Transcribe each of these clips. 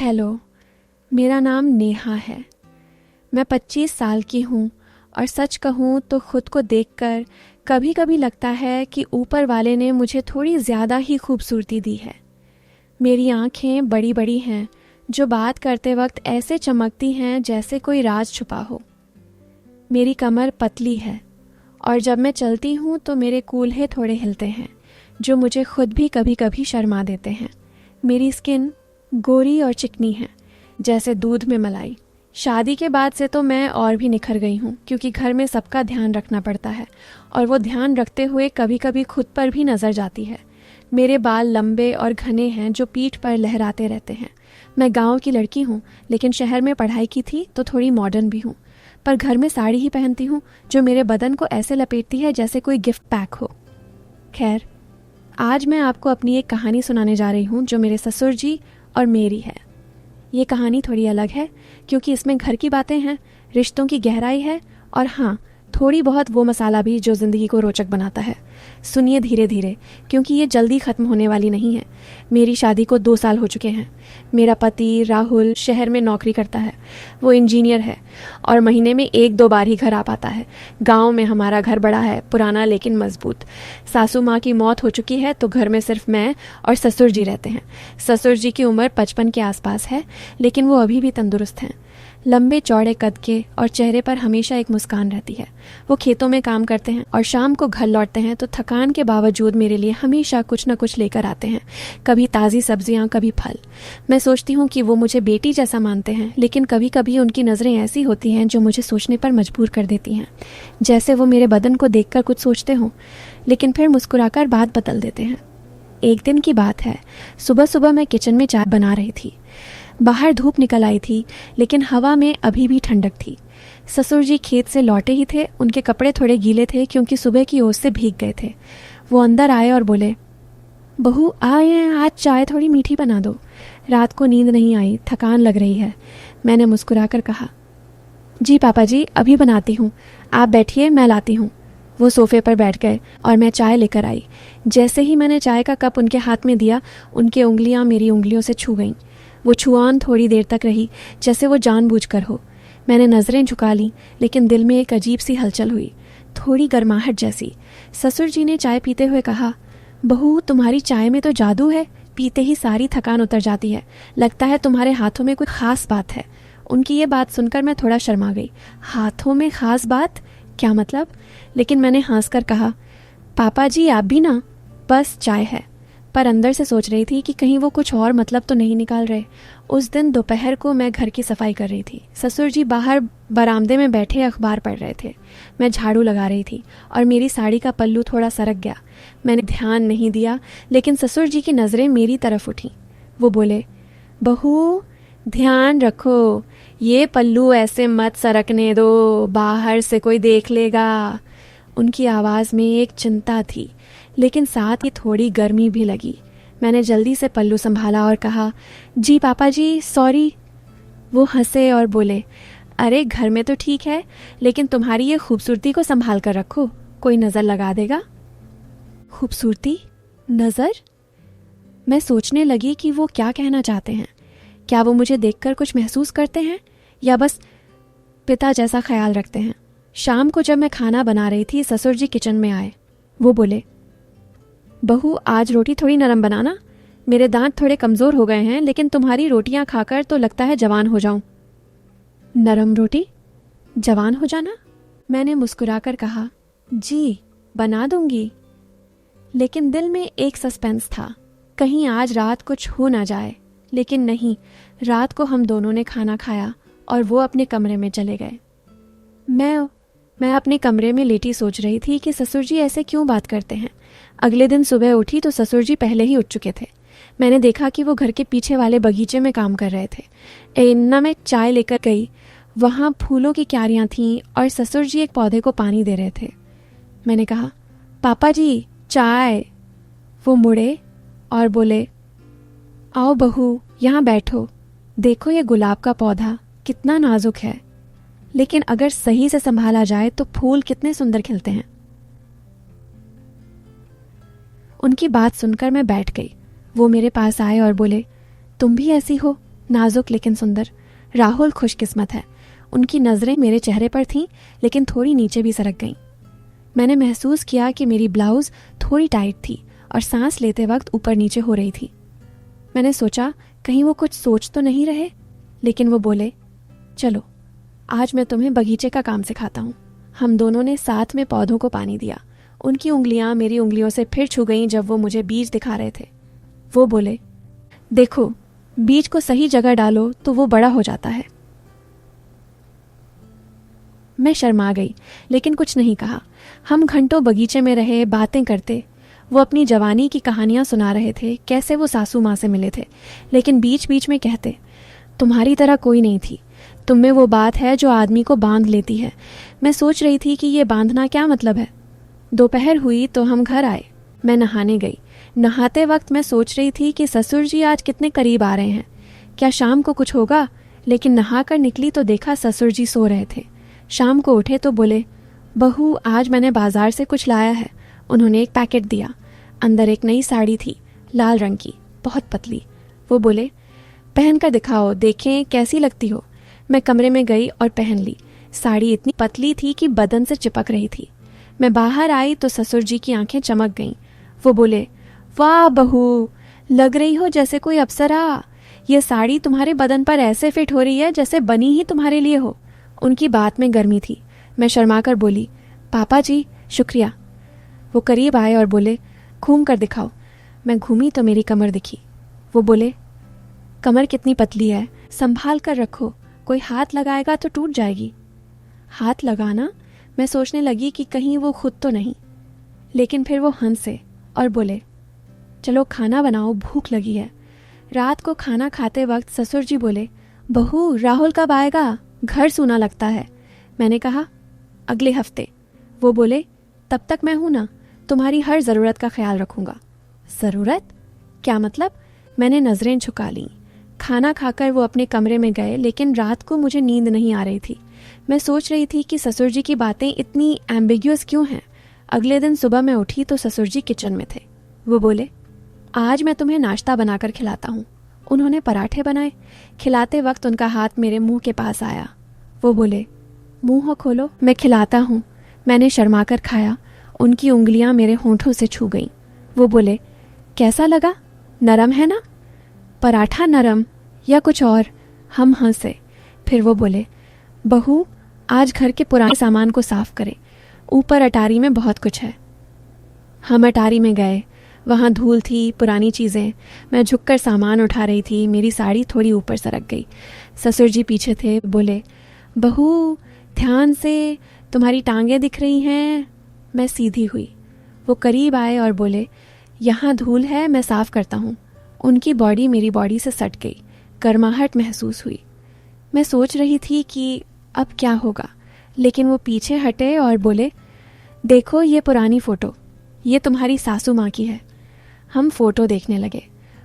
Hello, मेरा नाम नेहा है। मैं 25 साल की हूँ और सच कहूँ तो खुद को देखकर कभी कभी लगता है कि ऊपर वाले ने मुझे थोड़ी ज़्यादा ही खूबसूरती दी है। मेरी आँखें बड़ी बड़ी हैं जो बात करते वक्त ऐसे चमकती हैं जैसे कोई राज छुपा हो। मेरी कमर पतली है और जब मैं चलती हूँ तो मेरे कूल्हे थोड़े हिलते हैं जो मुझे खुद भी कभी कभी शर्मा देते हैं। मेरी स्किन गोरी और चिकनी है जैसे दूध में मलाई। शादी के बाद से तो मैं और भी निखर गई हूँ क्योंकि घर में सबका ध्यान रखना पड़ता है और वो ध्यान रखते हुए कभी कभी खुद पर भी नज़र जाती है। मेरे बाल लंबे और घने हैं जो पीठ पर लहराते रहते हैं। मैं गांव की लड़की हूँ लेकिन शहर में पढ़ाई की थी तो थोड़ी मॉडर्न भी हूँ, पर घर में साड़ी ही पहनती हूँ जो मेरे बदन को ऐसे लपेटती है जैसे कोई गिफ्ट पैक हो। खैर, आज मैं आपको अपनी एक कहानी सुनाने जा रही हूँ जो मेरे ससुर जी और मेरी है। ये कहानी थोड़ी अलग है क्योंकि इसमें घर की बातें हैं, रिश्तों की गहराई है और हाँ, थोड़ी बहुत वो मसाला भी जो ज़िंदगी को रोचक बनाता है। सुनिए धीरे धीरे क्योंकि ये जल्दी ख़त्म होने वाली नहीं है। मेरी शादी को 2 साल हो चुके हैं। मेरा पति राहुल शहर में नौकरी करता है। वो इंजीनियर है और महीने में 1-2 बार ही घर आ पाता है। गांव में हमारा घर बड़ा है, पुराना लेकिन मजबूत। सासू माँ की मौत हो चुकी है तो घर में सिर्फ मैं और ससुर जी रहते हैं। ससुर जी की उम्र 55 के आसपास है लेकिन वो अभी भी तंदुरुस्त हैं। लंबे चौड़े कद के और चेहरे पर हमेशा एक मुस्कान रहती है। वो खेतों में काम करते हैं और शाम को घर लौटते हैं तो थकान के बावजूद मेरे लिए हमेशा कुछ न कुछ लेकर आते हैं, कभी ताज़ी सब्जियां, कभी फल। मैं सोचती हूँ कि वो मुझे बेटी जैसा मानते हैं, लेकिन कभी कभी उनकी नज़रें ऐसी होती हैं जो मुझे सोचने पर मजबूर कर देती हैं, जैसे वो मेरे बदन को देखकर कुछ सोचते हों लेकिन फिर मुस्कुराकर बात बदल देते हैं। एक दिन की बात है, सुबह सुबह मैं किचन में चाय बना रही थी। बाहर धूप निकल आई थी लेकिन हवा में अभी भी ठंडक थी। ससुर जी खेत से लौटे ही थे। उनके कपड़े थोड़े गीले थे क्योंकि सुबह की ओस से भीग गए थे। वो अंदर आए और बोले, बहू आए हैं, आज चाय थोड़ी मीठी बना दो। रात को नींद नहीं आई, थकान लग रही है। मैंने मुस्कुराकर कहा, जी पापा जी, अभी बनाती हूँ, आप बैठिए, मैं लाती हूँ। वो सोफे पर बैठ गए और मैं चाय लेकर आई। जैसे ही मैंने चाय का कप उनके हाथ में दिया, उनकी उंगलियां मेरी उंगलियों से छू गईं। वो छुआन थोड़ी देर तक रही जैसे वो जानबूझकर हो। मैंने नज़रें झुका लीं लेकिन दिल में एक अजीब सी हलचल हुई, थोड़ी गर्माहट जैसी। ससुर जी ने चाय पीते हुए कहा, बहू तुम्हारी चाय में तो जादू है, पीते ही सारी थकान उतर जाती है। लगता है तुम्हारे हाथों में कोई ख़ास बात है। उनकी ये बात सुनकर मैं थोड़ा शर्मा गई। हाथों में ख़ास बात, क्या मतलब? लेकिन मैंने हंसकर कहा, पापा जी आप भी ना, बस चाय है। पर अंदर से सोच रही थी कि कहीं वो कुछ और मतलब तो नहीं निकाल रहे। उस दिन दोपहर को मैं घर की सफाई कर रही थी। ससुर जी बाहर बरामदे में बैठे अखबार पढ़ रहे थे। मैं झाड़ू लगा रही थी और मेरी साड़ी का पल्लू थोड़ा सरक गया। मैंने ध्यान नहीं दिया लेकिन ससुर जी की नज़रें मेरी तरफ उठीं। वो बोले, बहू ध्यान रखो, ये पल्लू ऐसे मत सरकने दो, बाहर से कोई देख लेगा। उनकी आवाज़ में एक चिंता थी लेकिन साथ ही थोड़ी गर्मी भी लगी। मैंने जल्दी से पल्लू संभाला और कहा, जी पापा जी सॉरी। वो हंसे और बोले, अरे घर में तो ठीक है लेकिन तुम्हारी ये खूबसूरती को संभाल कर रखो, कोई नज़र लगा देगा। खूबसूरती? नज़र? मैं सोचने लगी कि वो क्या कहना चाहते हैं। क्या वो मुझे देखकर कुछ महसूस करते हैं या बस पिता जैसा ख्याल रखते हैं। शाम को जब मैं खाना बना रही थी, ससुर जी किचन में आए। वो बोले, बहू आज रोटी थोड़ी नरम बनाना, मेरे दांत थोड़े कमज़ोर हो गए हैं लेकिन तुम्हारी रोटियां खाकर तो लगता है जवान हो जाऊं। नरम रोटी? जवान हो जाना? मैंने मुस्कुराकर कहा, जी बना दूंगी। लेकिन दिल में एक सस्पेंस था, कहीं आज रात कुछ हो ना जाए। लेकिन नहीं, रात को हम दोनों ने खाना खाया और वो अपने कमरे में चले गए। मैं अपने कमरे में लेटी सोच रही थी कि ससुर जी ऐसे क्यों बात करते हैं। अगले दिन सुबह उठी तो ससुर जी पहले ही उठ चुके थे। मैंने देखा कि वो घर के पीछे वाले बगीचे में काम कर रहे थे। इन्ना मैं चाय लेकर गई, वहाँ फूलों की क्यारियाँ थीं और ससुर जी एक पौधे को पानी दे रहे थे। मैंने कहा, पापा जी चाय। वो मुड़े और बोले, आओ बहू यहाँ बैठो, देखो ये गुलाब का पौधा कितना नाजुक है, लेकिन अगर सही से संभाला जाए तो फूल कितने सुंदर खिलते हैं। उनकी बात सुनकर मैं बैठ गई। वो मेरे पास आए और बोले, तुम भी ऐसी हो, नाजुक लेकिन सुंदर। राहुल खुशकिस्मत है, उनकी नज़रें मेरे चेहरे पर थीं लेकिन थोड़ी नीचे भी सरक गईं। मैंने महसूस किया कि मेरी ब्लाउज़ थोड़ी टाइट थी और सांस लेते वक्त ऊपर नीचे हो रही थी। मैंने सोचा कहीं वो कुछ सोच तो नहीं रहे, लेकिन वो बोले, चलो आज मैं तुम्हें बगीचे का काम सिखाता हूँ। हम दोनों ने साथ में पौधों को पानी दिया। उनकी उंगलियां मेरी उंगलियों से फिर छू गईं जब वो मुझे बीज दिखा रहे थे। वो बोले, देखो बीज को सही जगह डालो तो वो बड़ा हो जाता है। मैं शर्मा गई लेकिन कुछ नहीं कहा। हम घंटों बगीचे में रहे, बातें करते। वो अपनी जवानी की कहानियां सुना रहे थे, कैसे वो सासू माँ से मिले थे, लेकिन बीच बीच में कहते, तुम्हारी तरह कोई नहीं थी, तुम में वो बात है जो आदमी को बांध लेती है। मैं सोच रही थी कि ये बांधना क्या मतलब है। दोपहर हुई तो हम घर आए। मैं नहाने गई। नहाते वक्त मैं सोच रही थी कि ससुर जी आज कितने करीब आ रहे हैं, क्या शाम को कुछ होगा। लेकिन नहा कर निकली तो देखा ससुर जी सो रहे थे। शाम को उठे तो बोले, बहू आज मैंने बाजार से कुछ लाया है। उन्होंने एक पैकेट दिया। अंदर एक नई साड़ी थी, लाल रंग की, बहुत पतली। वो बोले, पहन कर दिखाओ, देखें कैसी लगती हो। मैं कमरे में गई और पहन ली। साड़ी इतनी पतली थी कि बदन से चिपक रही थी। मैं बाहर आई तो ससुर जी की आंखें चमक गईं। वो बोले, वाह बहू, लग रही हो जैसे कोई अप्सरा। ये साड़ी तुम्हारे बदन पर ऐसे फिट हो रही है जैसे बनी ही तुम्हारे लिए हो। उनकी बात में गर्मी थी। मैं शर्माकर बोली, पापा जी शुक्रिया। वो करीब आए और बोले, घूम कर दिखाओ। मैं घूमी तो मेरी कमर दिखी। वो बोले, कमर कितनी पतली है, संभाल कर रखो, कोई हाथ लगाएगा तो टूट जाएगी। हाथ लगाना? मैं सोचने लगी कि कहीं वो खुद तो नहीं, लेकिन फिर वो हंसे और बोले, चलो खाना बनाओ, भूख लगी है। रात को खाना खाते वक्त ससुर जी बोले, बहू राहुल कब आएगा, घर सूना लगता है। मैंने कहा, अगले हफ्ते। वो बोले, तब तक मैं हूं ना, तुम्हारी हर ज़रूरत का ख्याल रखूंगा। ज़रूरत? क्या मतलब? मैंने नज़रें झुका लीं। खाना खाकर वो अपने कमरे में गए, लेकिन रात को मुझे नींद नहीं आ रही थी। मैं सोच रही थी कि ससुर जी की बातें इतनी एम्बिग्यूअस क्यों हैं। अगले दिन सुबह मैं उठी तो ससुर जी किचन में थे। वो बोले, आज मैं तुम्हें नाश्ता बनाकर खिलाता हूँ। उन्होंने पराठे बनाए। खिलाते वक्त उनका हाथ मेरे मुंह के पास आया। वो बोले, मुंह खोलो, मैं खिलाता हूँ। मैंने शर्माकर खाया। उनकी उंगलियां मेरे होंठों से छू गईं। वो बोले, कैसा लगा, नरम है ना? पराठा नरम या कुछ और? हम हंसे। फिर वो बोले, बहू आज घर के पुराने सामान को साफ करें, ऊपर अटारी में बहुत कुछ है। हम अटारी में गए। वहाँ धूल थी, पुरानी चीज़ें। मैं झुककर सामान उठा रही थी। मेरी साड़ी थोड़ी ऊपर सरक गई। ससुर जी पीछे थे। बोले, बहू ध्यान से, तुम्हारी टांगें दिख रही हैं। मैं सीधी हुई। वो करीब आए और बोले, यहाँ धूल है, मैं साफ करता हूँ। उनकी बॉडी मेरी बॉडी से सट गई। गर्माहट महसूस हुई। मैं सोच रही थी कि अब क्या होगा, लेकिन वो पीछे हटे और बोले, देखो ये पुरानी फ़ोटो, ये तुम्हारी सासू माँ की है। हम फ़ोटो देखने लगे।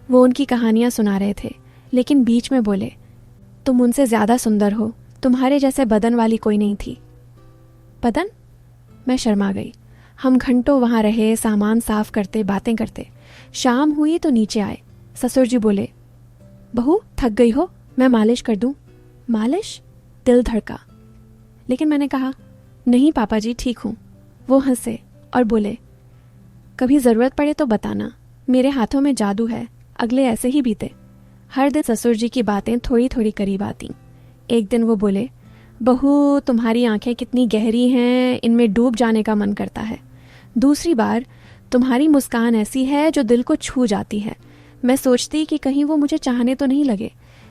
वो उनकी कहानियाँ सुना रहे थे, लेकिन बीच में बोले, तुम उनसे ज़्यादा सुंदर हो, तुम्हारे जैसे बदन वाली कोई नहीं थी। बदन? मैं शर्मा गई। हम घंटों वहाँ रहे, सामान साफ करते, बातें करते। शाम हुई तो नीचे आए। ससुर जी बोले, बहू थक गई हो, मैं मालिश कर दूं? मालिश? दिल धड़का, लेकिन मैंने कहा, नहीं पापा जी ठीक हूँ। वो हंसे और बोले, कभी ज़रूरत पड़े तो बताना, मेरे हाथों में जादू है, अगले ऐसे ही बीते। हर दिन ससुर जी की बातें थोड़ी थोड़ी करीब आती। एक दिन वो बोले, बहू तुम्हारी आंखें कितनी गहरी हैं, इनमें डूब जाने का मन करता है। दूसरी बार, तुम्हारी मुस्कान ऐसी है जो दिल को छू जाती है। मैं सोचती कि कहीं वो मुझे चाहने तो नहीं लगे,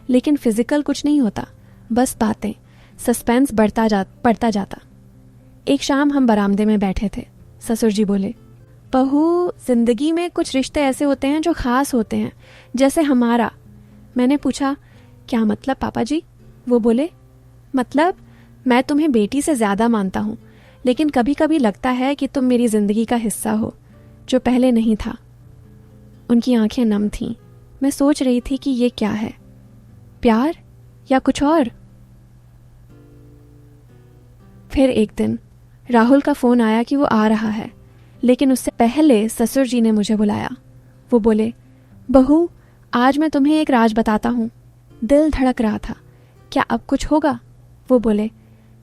लेकिन फिजिकल कुछ नहीं होता, बस बातें। सस्पेंस बढ़ता जाता। एक शाम हम बरामदे में बैठे थे। ससुर जी बोले, बहू जिंदगी में कुछ रिश्ते ऐसे होते हैं जो खास होते हैं, जैसे हमारा। मैंने पूछा, क्या मतलब पापा जी? वो बोले, मतलब मैं तुम्हें बेटी से ज़्यादा मानता हूँ, लेकिन कभी कभी लगता है कि तुम मेरी ज़िंदगी का हिस्सा हो, जो पहले नहीं था। उनकी आंखें नम थीं। मैं सोच रही थी कि ये क्या है, प्यार या कुछ और? फिर एक दिन राहुल का फ़ोन आया कि वो आ रहा है, लेकिन उससे पहले ससुर जी ने मुझे बुलाया। वो बोले, बहू आज मैं तुम्हें एक राज बताता हूँ। दिल धड़क रहा था। क्या अब कुछ होगा? वो बोले,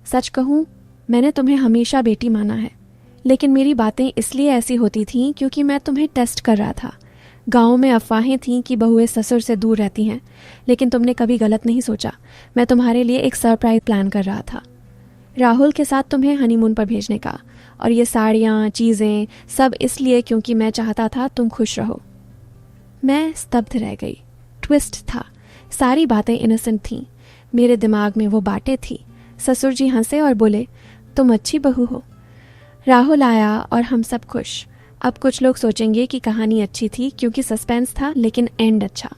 सच कहूँ मैंने तुम्हें हमेशा बेटी माना है, लेकिन मेरी बातें इसलिए ऐसी होती थीं क्योंकि मैं तुम्हें टेस्ट कर रहा था। गाँव में अफवाहें थीं कि बहुएं ससुर से दूर रहती हैं, लेकिन तुमने कभी गलत नहीं सोचा। मैं तुम्हारे लिए एक सरप्राइज प्लान कर रहा था, राहुल के साथ तुम्हें हनीमून पर भेजने का। और ये साड़ियाँ, चीज़ें, सब इसलिए क्योंकि मैं चाहता था तुम खुश रहो। मैं स्तब्ध रह गई। ट्विस्ट था। सारी बातें इनोसेंट थीं। मेरे दिमाग में वो बातें थी। ससुर जी हंसे और बोले, तुम अच्छी बहू हो। राहुल आया और हम सब खुश। अब कुछ लोग सोचेंगे कि कहानी अच्छी थी क्योंकि सस्पेंस था, लेकिन एंड अच्छा।